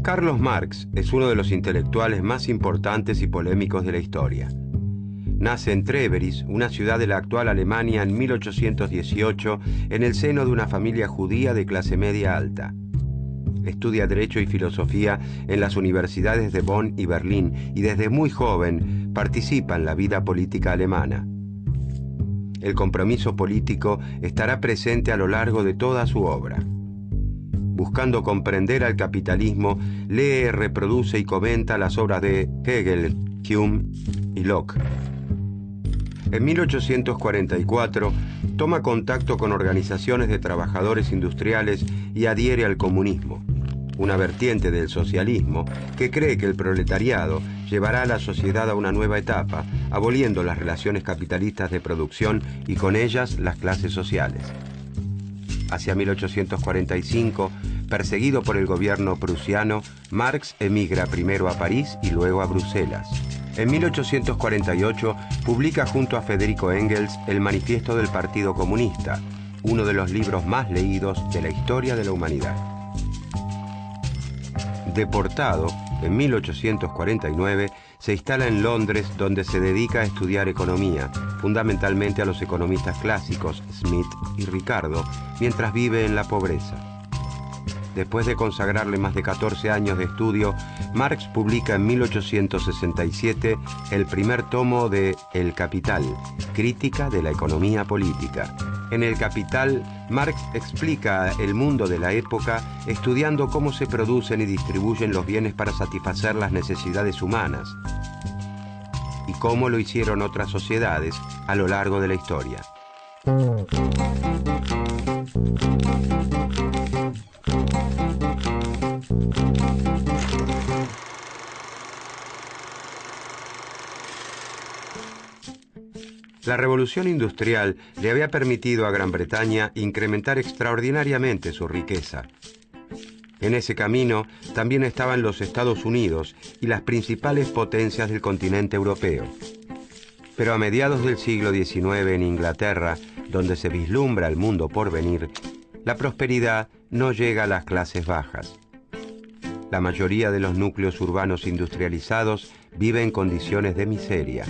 Carlos Marx es uno de los intelectuales más importantes y polémicos de la historia. Nace en Treveris, una ciudad de la actual Alemania, en 1818, en el seno de una familia judía de clase media alta. Estudia Derecho y Filosofía en las universidades de Bonn y Berlín y desde muy joven participa en la vida política alemana. El compromiso político estará presente a lo largo de toda su obra. Buscando comprender al capitalismo, lee, reproduce y comenta las obras de Hegel, Hume y Locke. En 1844 toma contacto con organizaciones de trabajadores industriales y adhiere al comunismo, una vertiente del socialismo que cree que el proletariado llevará a la sociedad a una nueva etapa, aboliendo las relaciones capitalistas de producción y con ellas las clases sociales. Hacia 1845, perseguido por el gobierno prusiano, Marx emigra primero a París y luego a Bruselas. En 1848 publica junto a Federico Engels el Manifiesto del Partido Comunista, uno de los libros más leídos de la historia de la humanidad. Deportado, en 1849 se instala en Londres, donde se dedica a estudiar economía, fundamentalmente a los economistas clásicos Smith y Ricardo, mientras vive en la pobreza. Después de consagrarle más de 14 años de estudio, Marx publica en 1867 el primer tomo de El Capital, crítica de la economía política. En El Capital, Marx explica el mundo de la época estudiando cómo se producen y distribuyen los bienes para satisfacer las necesidades humanas y cómo lo hicieron otras sociedades a lo largo de la historia. La revolución industrial le había permitido a Gran Bretaña incrementar extraordinariamente su riqueza. En ese camino también estaban los Estados Unidos y las principales potencias del continente europeo. Pero a mediados del siglo XIX en Inglaterra, donde se vislumbra el mundo por venir, la prosperidad no llega a las clases bajas. La mayoría de los núcleos urbanos industrializados vive en condiciones de miseria.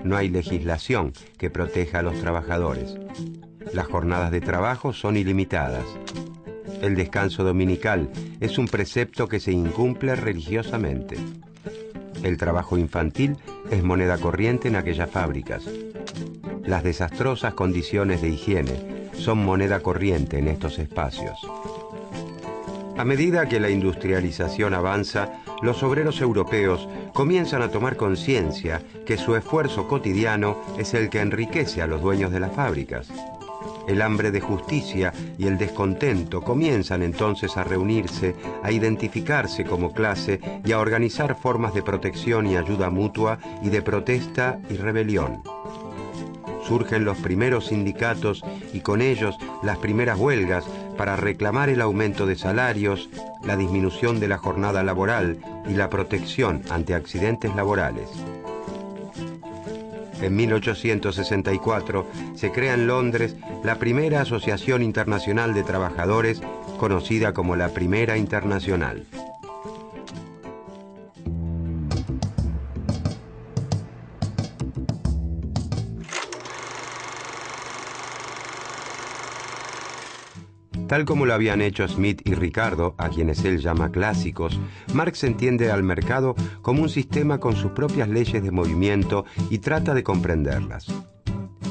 No hay legislación que proteja a los trabajadores. Las jornadas de trabajo son ilimitadas. El descanso dominical es un precepto que se incumple religiosamente. El trabajo infantil es moneda corriente en aquellas fábricas. Las desastrosas condiciones de higiene son moneda corriente en estos espacios. A medida que la industrialización avanza, los obreros europeos comienzan a tomar conciencia que su esfuerzo cotidiano es el que enriquece a los dueños de las fábricas. El hambre de justicia y el descontento comienzan entonces a reunirse, a identificarse como clase y a organizar formas de protección y ayuda mutua y de protesta y rebelión. Surgen los primeros sindicatos y con ellos las primeras huelgas para reclamar el aumento de salarios, la disminución de la jornada laboral y la protección ante accidentes laborales. En 1864 se crea en Londres la primera Asociación Internacional de Trabajadores, conocida como la Primera Internacional. Tal como lo habían hecho Smith y Ricardo, a quienes él llama clásicos, Marx entiende al mercado como un sistema con sus propias leyes de movimiento y trata de comprenderlas.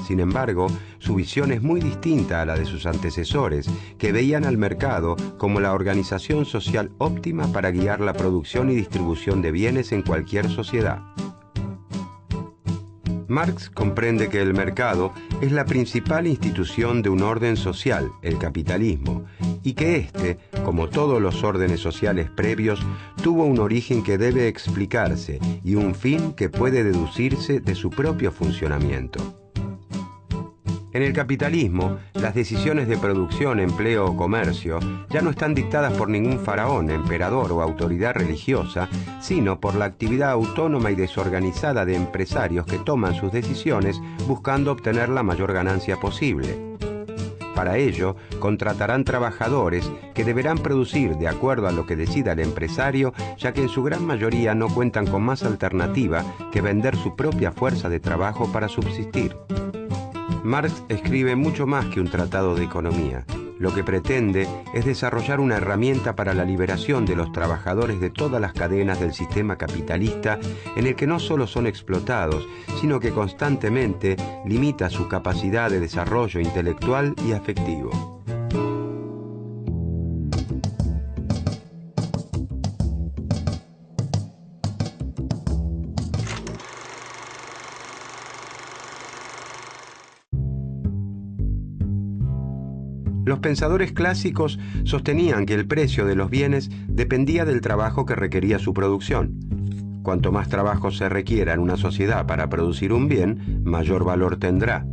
Sin embargo, su visión es muy distinta a la de sus antecesores, que veían al mercado como la organización social óptima para guiar la producción y distribución de bienes en cualquier sociedad. Marx comprende que el mercado es la principal institución de un orden social, el capitalismo, y que éste, como todos los órdenes sociales previos, tuvo un origen que debe explicarse y un fin que puede deducirse de su propio funcionamiento. En el capitalismo, las decisiones de producción, empleo o comercio ya no están dictadas por ningún faraón, emperador o autoridad religiosa, sino por la actividad autónoma y desorganizada de empresarios que toman sus decisiones buscando obtener la mayor ganancia posible. Para ello, contratarán trabajadores que deberán producir de acuerdo a lo que decida el empresario, ya que en su gran mayoría no cuentan con más alternativa que vender su propia fuerza de trabajo para subsistir. Marx escribe mucho más que un tratado de economía. Lo que pretende es desarrollar una herramienta para la liberación de los trabajadores de todas las cadenas del sistema capitalista en el que no solo son explotados, sino que constantemente limita su capacidad de desarrollo intelectual y afectivo. Los pensadores clásicos sostenían que el precio de los bienes dependía del trabajo que requería su producción. Cuanto más trabajo se requiera en una sociedad para producir un bien, mayor valor tendrá.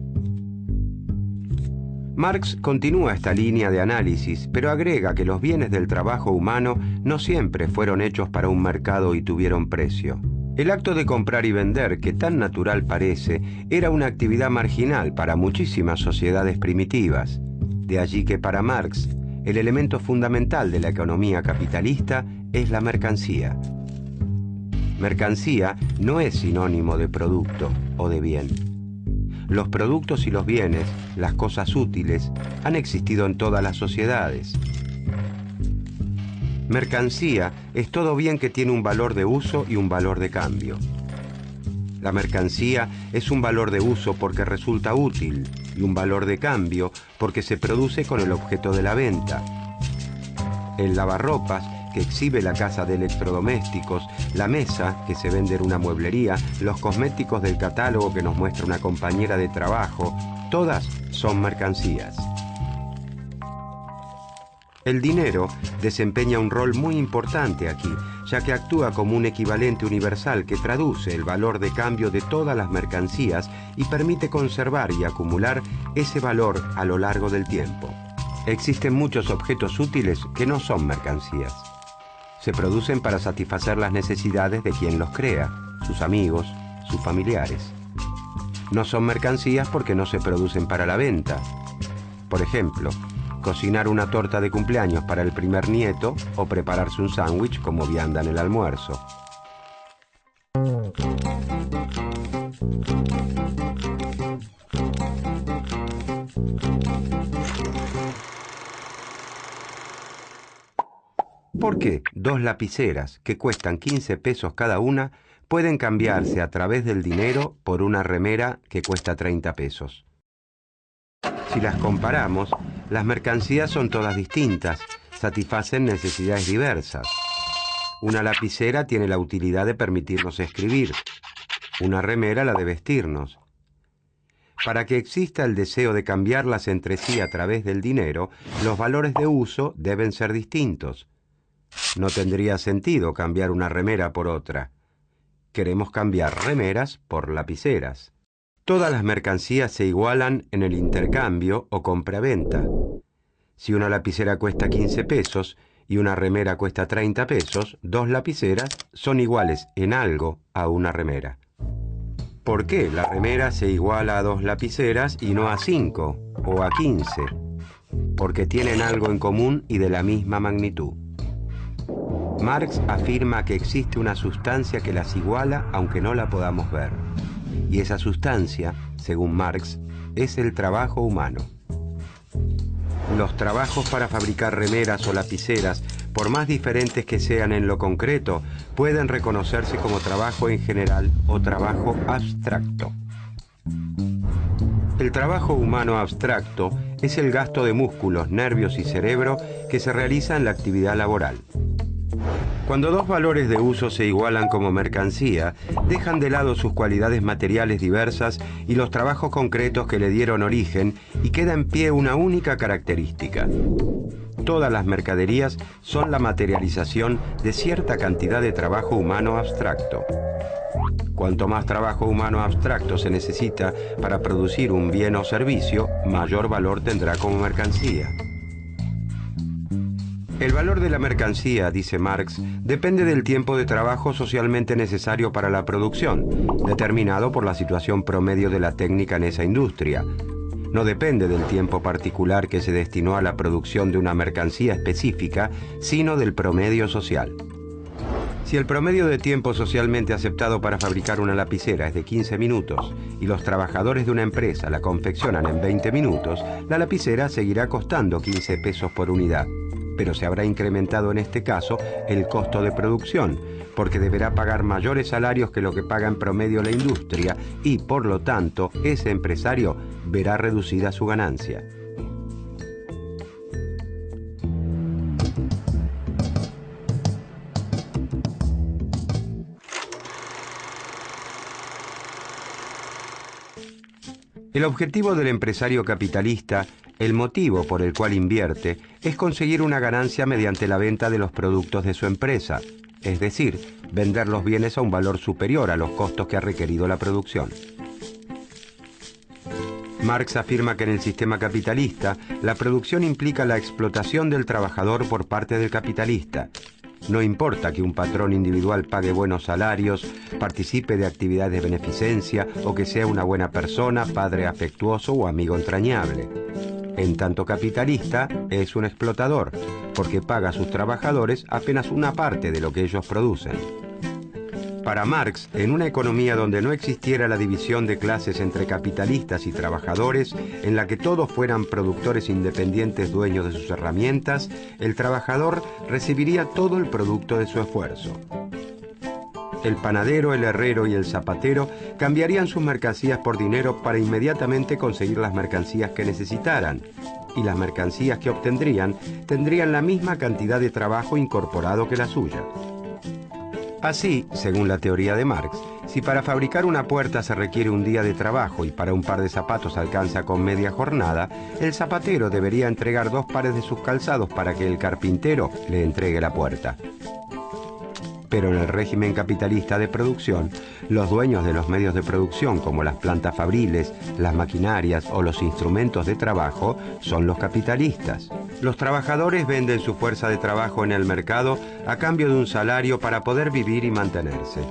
Marx continúa esta línea de análisis, pero agrega que los bienes del trabajo humano no siempre fueron hechos para un mercado y tuvieron precio. El acto de comprar y vender, que tan natural parece, era una actividad marginal para muchísimas sociedades primitivas. De allí que para Marx, el elemento fundamental de la economía capitalista es la mercancía. Mercancía no es sinónimo de producto o de bien. Los productos y los bienes, las cosas útiles, han existido en todas las sociedades. Mercancía es todo bien que tiene un valor de uso y un valor de cambio. La mercancía es un valor de uso porque resulta útil y un valor de cambio porque se produce con el objeto de la venta. El lavarropas, que exhibe la casa de electrodomésticos, la mesa, que se vende en una mueblería, los cosméticos del catálogo que nos muestra una compañera de trabajo, todas son mercancías. El dinero desempeña un rol muy importante aquí, ya que actúa como un equivalente universal que traduce el valor de cambio de todas las mercancías y permite conservar y acumular ese valor a lo largo del tiempo. Existen muchos objetos útiles que no son mercancías. Se producen para satisfacer las necesidades de quien los crea, sus amigos, sus familiares. No son mercancías porque no se producen para la venta. Por ejemplo, cocinar una torta de cumpleaños para el primer nieto o prepararse un sándwich como vianda en el almuerzo. ¿Por qué 2 lapiceras que cuestan 15 pesos cada una pueden cambiarse a través del dinero por una remera que cuesta 30 pesos? Si las comparamos, las mercancías son todas distintas, satisfacen necesidades diversas. Una lapicera tiene la utilidad de permitirnos escribir, una remera la de vestirnos. Para que exista el deseo de cambiarlas entre sí a través del dinero, los valores de uso deben ser distintos. No tendría sentido cambiar una remera por otra. Queremos cambiar remeras por lapiceras. Todas las mercancías se igualan en el intercambio o compra-venta. Si una lapicera cuesta 15 pesos y una remera cuesta 30 pesos, 2 lapiceras son iguales en algo a una remera. ¿Por qué la remera se iguala a 2 lapiceras y no a 5 o a 15? Porque tienen algo en común y de la misma magnitud. Marx afirma que existe una sustancia que las iguala aunque no la podamos ver. Y esa sustancia, según Marx, es el trabajo humano. Los trabajos para fabricar remeras o lapiceras, por más diferentes que sean en lo concreto, pueden reconocerse como trabajo en general o trabajo abstracto. El trabajo humano abstracto es el gasto de músculos, nervios y cerebro que se realiza en la actividad laboral. Cuando 2 valores de uso se igualan como mercancía, dejan de lado sus cualidades materiales diversas y los trabajos concretos que le dieron origen y queda en pie una única característica. todas las mercaderías son la materialización de cierta cantidad de trabajo humano abstracto. Cuanto más trabajo humano abstracto se necesita para producir un bien o servicio, mayor valor tendrá como mercancía. El valor de la mercancía, dice Marx, depende del tiempo de trabajo socialmente necesario para la producción, determinado por la situación promedio de la técnica en esa industria. No depende del tiempo particular que se destinó a la producción de una mercancía específica, sino del promedio social. Si el promedio de tiempo socialmente aceptado para fabricar una lapicera es de 15 minutos y los trabajadores de una empresa la confeccionan en 20 minutos, la lapicera seguirá costando 15 pesos por unidad, pero se habrá incrementado en este caso el costo de producción, porque deberá pagar mayores salarios que lo que paga en promedio la industria y, por lo tanto, ese empresario verá reducida su ganancia. El objetivo del empresario capitalista, el motivo por el cual invierte, es conseguir una ganancia mediante la venta de los productos de su empresa, es decir, vender los bienes a un valor superior a los costos que ha requerido la producción. Marx afirma que en el sistema capitalista, la producción implica la explotación del trabajador por parte del capitalista. No importa que un patrón individual pague buenos salarios, participe de actividades de beneficencia o que sea una buena persona, padre afectuoso o amigo entrañable. En tanto capitalista, es un explotador, porque paga a sus trabajadores apenas una parte de lo que ellos producen. Para Marx, en una economía donde no existiera la división de clases entre capitalistas y trabajadores, en la que todos fueran productores independientes dueños de sus herramientas, el trabajador recibiría todo el producto de su esfuerzo. El panadero, el herrero y el zapatero cambiarían sus mercancías por dinero para inmediatamente conseguir las mercancías que necesitaran, y las mercancías que obtendrían tendrían la misma cantidad de trabajo incorporado que la suya. Así, según la teoría de Marx, si para fabricar una puerta se requiere un día de trabajo y para un par de zapatos alcanza con media jornada, el zapatero debería entregar 2 pares de sus calzados para que el carpintero le entregue la puerta. Pero en el régimen capitalista de producción, los dueños de los medios de producción, como las plantas fabriles, las maquinarias o los instrumentos de trabajo, son los capitalistas. Los trabajadores venden su fuerza de trabajo en el mercado a cambio de un salario para poder vivir y mantenerse.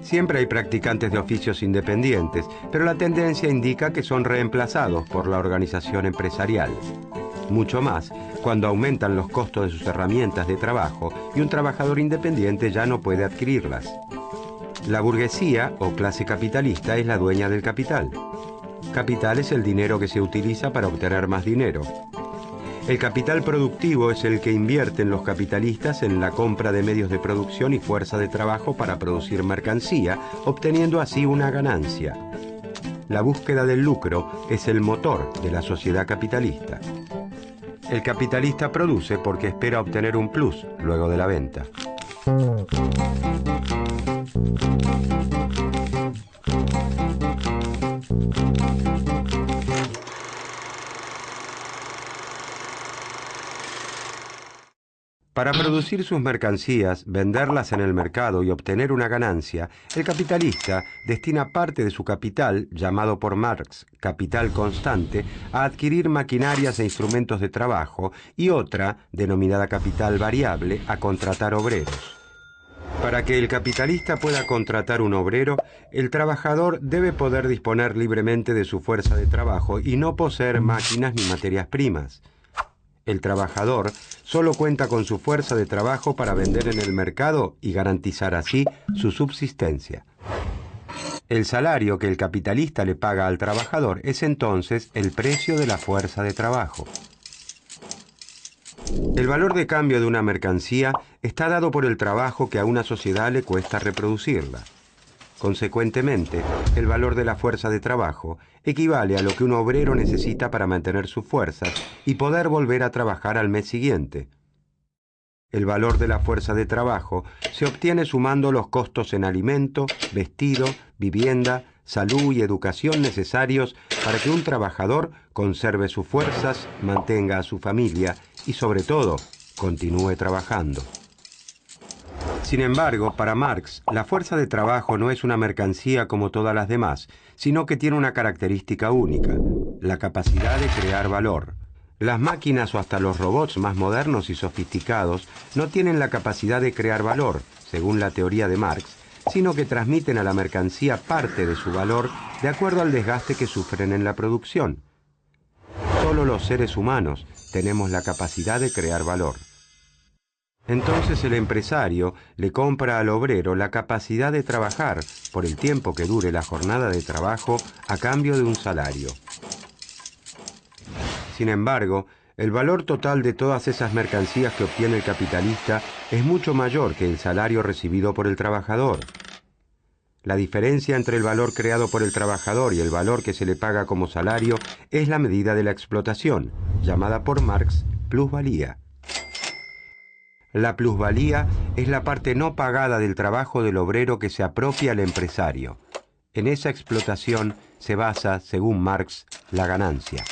Siempre hay practicantes de oficios independientes, pero la tendencia indica que son reemplazados por la organización empresarial. Mucho más cuando aumentan los costos de sus herramientas de trabajo y un trabajador independiente ya no puede adquirirlas. La burguesía o clase capitalista es la dueña del capital. Capital es el dinero que se utiliza para obtener más dinero. El capital productivo es el que invierten los capitalistas en la compra de medios de producción y fuerza de trabajo para producir mercancía, obteniendo así una ganancia. La búsqueda del lucro es el motor de la sociedad capitalista. El capitalista produce porque espera obtener un plus luego de la venta. Para producir sus mercancías, venderlas en el mercado y obtener una ganancia, el capitalista destina parte de su capital, llamado por Marx capital constante, a adquirir maquinarias e instrumentos de trabajo y otra, denominada capital variable, a contratar obreros. Para que el capitalista pueda contratar un obrero, el trabajador debe poder disponer libremente de su fuerza de trabajo y no poseer máquinas ni materias primas. El trabajador solo cuenta con su fuerza de trabajo para vender en el mercado y garantizar así su subsistencia. El salario que el capitalista le paga al trabajador es entonces el precio de la fuerza de trabajo. El valor de cambio de una mercancía está dado por el trabajo que a una sociedad le cuesta reproducirla. Consecuentemente, el valor de la fuerza de trabajo equivale a lo que un obrero necesita para mantener sus fuerzas y poder volver a trabajar al mes siguiente. El valor de la fuerza de trabajo se obtiene sumando los costos en alimento, vestido, vivienda, salud y educación necesarios para que un trabajador conserve sus fuerzas, mantenga a su familia y, sobre todo, continúe trabajando. Sin embargo, para Marx, la fuerza de trabajo no es una mercancía como todas las demás, sino que tiene una característica única, la capacidad de crear valor. Las máquinas o hasta los robots más modernos y sofisticados no tienen la capacidad de crear valor, según la teoría de Marx, sino que transmiten a la mercancía parte de su valor de acuerdo al desgaste que sufren en la producción. Solo los seres humanos tenemos la capacidad de crear valor. Entonces el empresario le compra al obrero la capacidad de trabajar por el tiempo que dure la jornada de trabajo a cambio de un salario. Sin embargo, el valor total de todas esas mercancías que obtiene el capitalista es mucho mayor que el salario recibido por el trabajador. La diferencia entre el valor creado por el trabajador y el valor que se le paga como salario es la medida de la explotación, llamada por Marx plusvalía. La plusvalía es la parte no pagada del trabajo del obrero que se apropia el empresario. En esa explotación se basa, según Marx, la ganancia.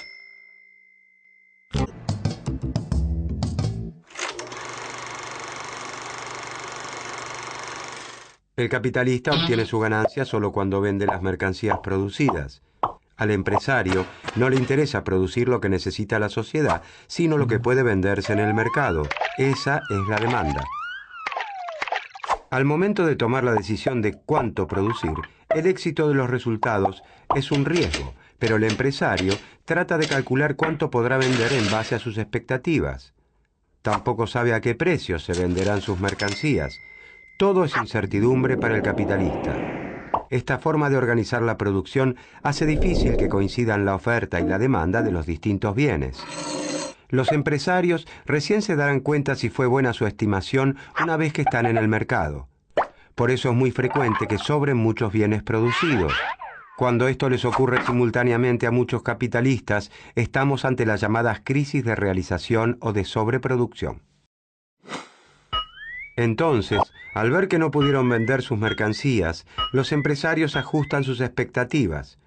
El capitalista obtiene su ganancia solo cuando vende las mercancías producidas. Al empresario no le interesa producir lo que necesita la sociedad, sino lo que puede venderse en el mercado. Esa es la demanda. Al momento de tomar la decisión de cuánto producir, el éxito de los resultados es un riesgo, pero el empresario trata de calcular cuánto podrá vender en base a sus expectativas. Tampoco sabe a qué precio se venderán sus mercancías. Todo es incertidumbre para el capitalista. Esta forma de organizar la producción hace difícil que coincidan la oferta y la demanda de los distintos bienes. Los empresarios recién se darán cuenta si fue buena su estimación una vez que están en el mercado. Por eso es muy frecuente que sobren muchos bienes producidos. Cuando esto les ocurre simultáneamente a muchos capitalistas, estamos ante las llamadas crisis de realización o de sobreproducción. Entonces, al ver que no pudieron vender sus mercancías, los empresarios ajustan sus expectativas,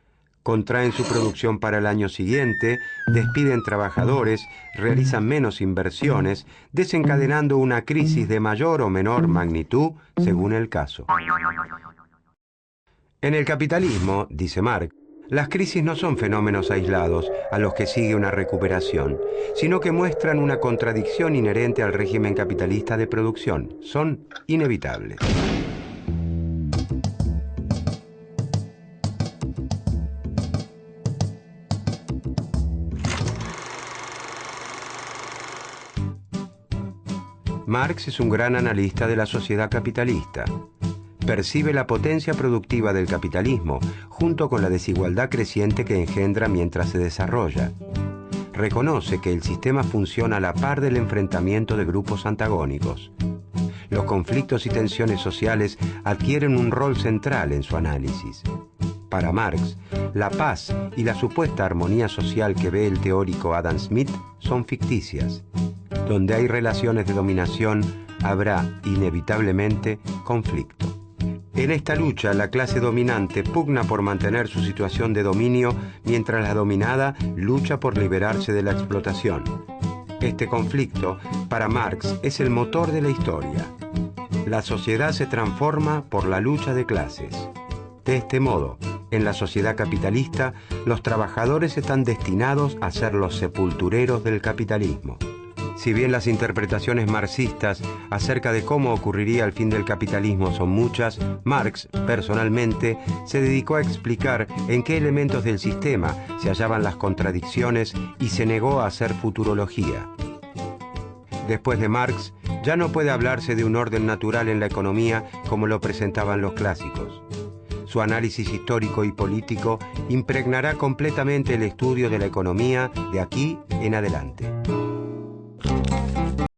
contraen su producción para el año siguiente, despiden trabajadores, realizan menos inversiones, desencadenando una crisis de mayor o menor magnitud según el caso. En el capitalismo, dice Marx, las crisis no son fenómenos aislados a los que sigue una recuperación, sino que muestran una contradicción inherente al régimen capitalista de producción. Son inevitables. Marx es un gran analista de la sociedad capitalista. Percibe la potencia productiva del capitalismo, junto con la desigualdad creciente que engendra mientras se desarrolla. Reconoce que el sistema funciona a la par del enfrentamiento de grupos antagónicos. Los conflictos y tensiones sociales adquieren un rol central en su análisis. Para Marx, la paz y la supuesta armonía social que ve el teórico Adam Smith son ficticias. Donde hay relaciones de dominación, habrá inevitablemente conflicto. En esta lucha, la clase dominante pugna por mantener su situación de dominio, mientras la dominada lucha por liberarse de la explotación. Este conflicto, para Marx, es el motor de la historia. La sociedad se transforma por la lucha de clases. De este modo, en la sociedad capitalista, los trabajadores están destinados a ser los sepultureros del capitalismo. Si bien las interpretaciones marxistas acerca de cómo ocurriría el fin del capitalismo son muchas, Marx, personalmente, se dedicó a explicar en qué elementos del sistema se hallaban las contradicciones y se negó a hacer futurología. Después de Marx, ya no puede hablarse de un orden natural en la economía como lo presentaban los clásicos. Su análisis histórico y político impregnará completamente el estudio de la economía de aquí en adelante.